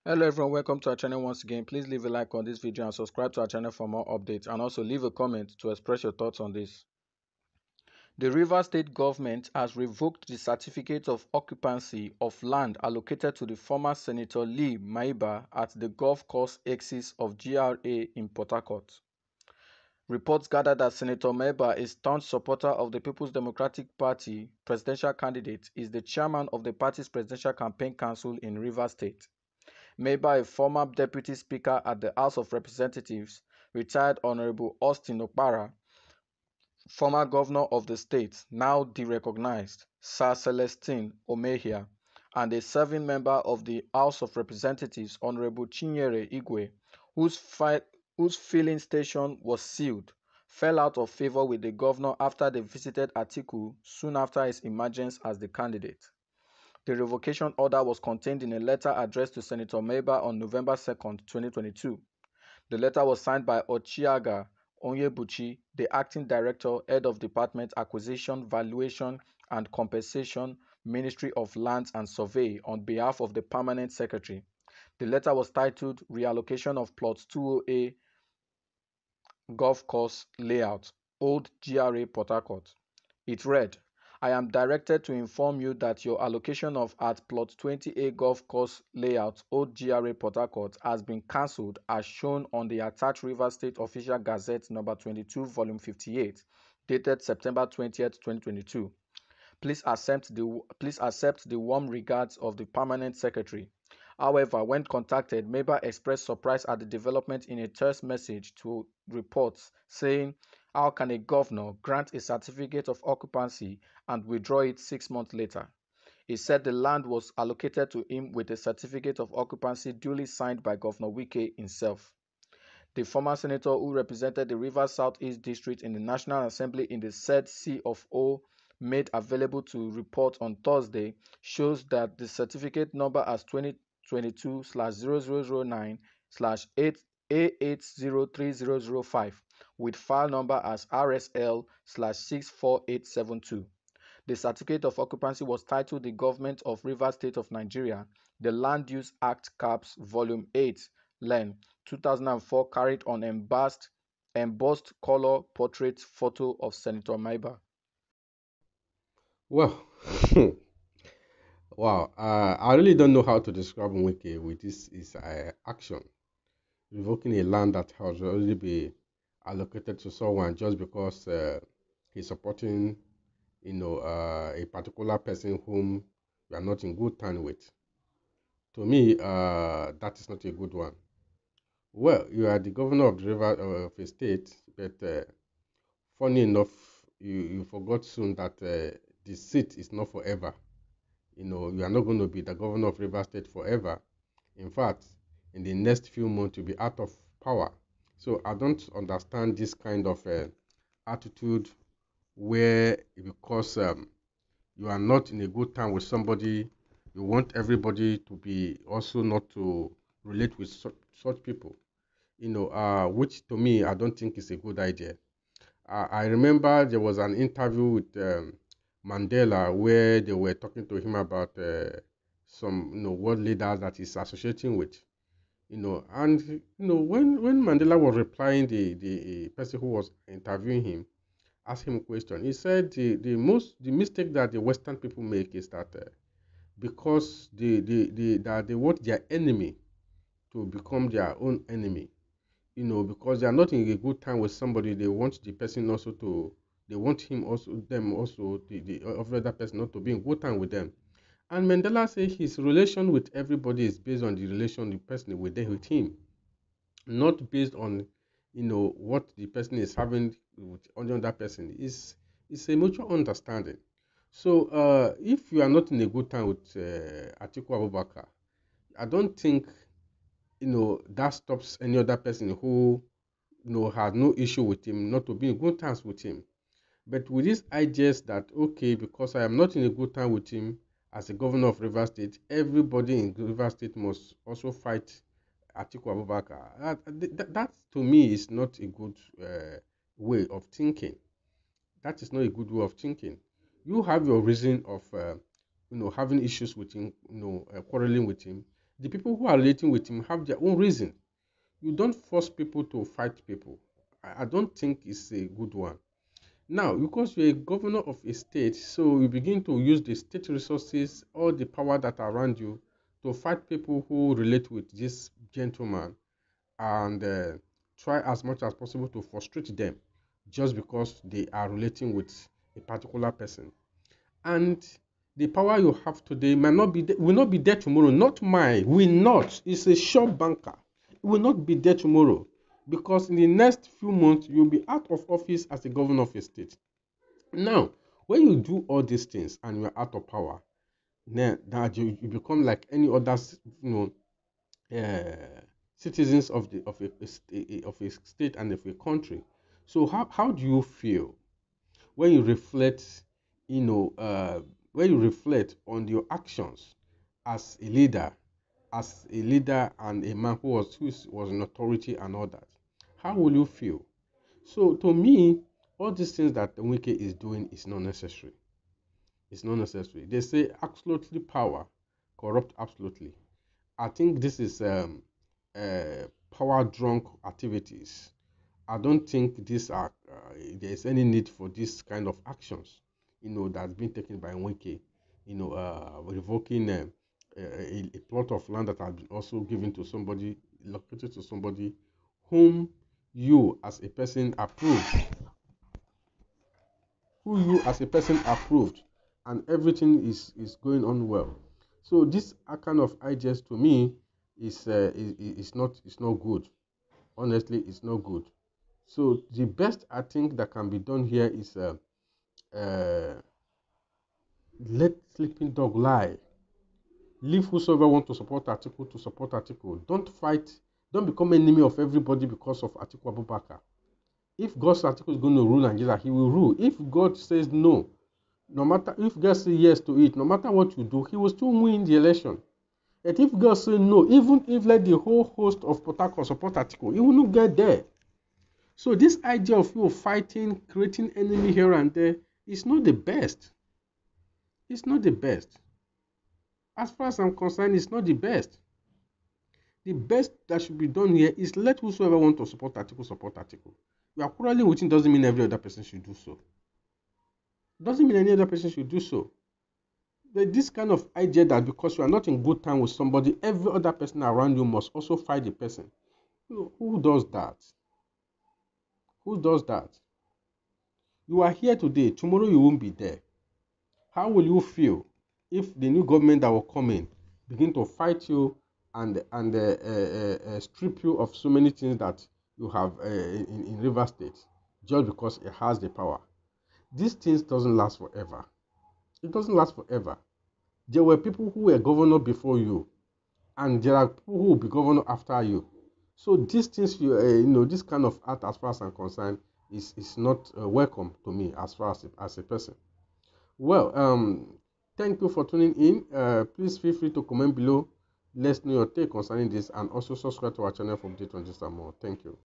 Hello everyone, welcome to our channel once again. Please leave a like on this video and subscribe to our channel for more updates, and also leave a comment to express your thoughts on this. The Rivers State government has revoked the certificate of occupancy of land allocated to the former Senator Lee Maeba at the golf course axis of GRA in Port Harcourt. Reports gather that Senator Maeba, a staunch supporter of the People's Democratic Party presidential candidate, is the chairman of the party's presidential campaign council in Rivers State. Maeba, a former deputy speaker at the House of Representatives, retired Honorable Austin Okpara, former governor of the state, now derecognized, Sir Celestine Omehia, and a serving member of the House of Representatives, Honorable Chinyere Igwe, whose filling station was sealed, fell out of favor with the governor after they visited Atiku soon after his emergence as the candidate. The revocation order was contained in a letter addressed to Senator Maeba on November 2, 2022. The letter was signed by Ochiaga Onyebuchi, the Acting Director, Head of Department Acquisition, Valuation and Compensation, Ministry of Lands and Survey, on behalf of the Permanent Secretary. The letter was titled Reallocation of Plot 20A Golf Course Layout, Old GRA Port Harcourt. It read, I am directed to inform you that your allocation of at Plot 20A Golf Course Layout, Old GRA Port Harcourt, has been cancelled as shown on the attached Rivers State Official Gazette No. 22, Volume 58, dated September 20th, 2022. Please accept the warm regards of the Permanent Secretary. However, when contacted, Maeba expressed surprise at the development in a terse message to reports saying, how can a governor grant a certificate of occupancy and withdraw it 6 months later? He said the land was allocated to him with a certificate of occupancy duly signed by Governor Wike himself. The former senator who represented the Rivers Southeast District in the National Assembly in the said C of O made available to report on Thursday shows that the certificate number as 2022/0009/A803005 with file number as RSL/64872. The certificate of occupancy was titled The Government of Rivers State of Nigeria, the Land Use Act Caps Volume 8, Len. 2004, carried on embossed color portrait photo of Senator Maeba. Well, wow, I really don't know how to describe Wike with this action, revoking a land that has already been allocated to someone just because he's supporting, a particular person whom you are not in good time with. To me, that is not a good one. Well, you are the governor of the river of a state, but funny enough, you forgot soon that the seat is not forever. You are not going to be the governor of Rivers State forever. In fact, in the next few months, you'll be out of power. So I don't understand this kind of attitude where because you are not in a good time with somebody, you want everybody to be also not to relate with such people, which to me, I don't think is a good idea. I remember there was an interview with Mandela where they were talking to him about some world leaders that he's associating with, and when Mandela was replying, the person who was interviewing him asked him a question. He said the mistake that the Western people make is that because they want their enemy to become their own enemy, because they are not in a good time with somebody, they want the person also to, they want him also, them also, the other person not to be in good time with them. And Mandela said his relation with everybody is based on the relation the person with him, not based on, what the person is having with another person. It's a mutual understanding. So if you are not in a good time with Atiku Abubakar, I don't think that stops any other person who had no issue with him not to be in good terms with him. But with this ideas that, okay, because I am not in a good time with him as a governor of Rivers State, everybody in Rivers State must also fight Atiku Abubakar. That to me is not a good way of thinking. That is not a good way of thinking. You have your reason of, having issues with him, quarreling with him. The people who are relating with him have their own reason. You don't force people to fight people. I don't think it's a good one. Now, because you're a governor of a state, so you begin to use the state resources, all the power that are around you, to fight people who relate with this gentleman, and try as much as possible to frustrate them just because they are relating with a particular person. And the power you have today might not be will not be there tomorrow. Not mine, will not. It's a sure banker. It will not be there tomorrow, because in the next few months you'll be out of office as a governor of a state. Now, when you do all these things and you're out of power, then that you become like any other, uh, citizens of a state and of a country. So how do you feel when you reflect, when you reflect on your actions as a leader, and a man who was in authority and all that? How will you feel? So to me, all these things that Wike is doing is not necessary. It's not necessary. They say absolutely power corrupt absolutely. I think this is power drunk activities. I don't think there's any need for this kind of actions, that's been taken by Wike, revoking a plot of land that has been also given to somebody, located to somebody whom you as a person approved, and everything is going on well. So this kind of ideas to me is not good. Honestly, it's not good. So the best I think that can be done here is uh, let sleeping dog lie. Leave whosoever want to support Atiku to support Atiku. Don't fight. Don't become enemy of everybody because of Atiku Abubakar. If God's Atiku is going to rule Nigeria, he will rule. If God says no, no matter if God says yes to it, no matter what you do, he will still win the election. And if God says no, even if let the whole host of Port Harcourt support Atiku, he will not get there. So this idea of you fighting, creating enemy here and there is not the best. It's not the best. As far as I'm concerned, it's not the best. The best that should be done here is let whosoever want to support Atiku support Atiku. You are quarreling with him doesn't mean every other person should do so. Doesn't mean any other person should do so. But this kind of idea that because you are not in good time with somebody, every other person around you must also fight the person. Who does that? Who does that? You are here today, tomorrow you won't be there. How will you feel if the new government that will come in begin to fight you and strip you of so many things that you have in River State just because it has the power? These things doesn't last forever. It doesn't last forever. There were people who were governor before you, and there are people who will be governor after you. So these things, this kind of act, as far as I'm concerned, is not welcome to me as a person. Well, thank you for tuning in. Please feel free to comment below. Let's know your take concerning this, and also subscribe to our channel for updates on this and more. Thank you.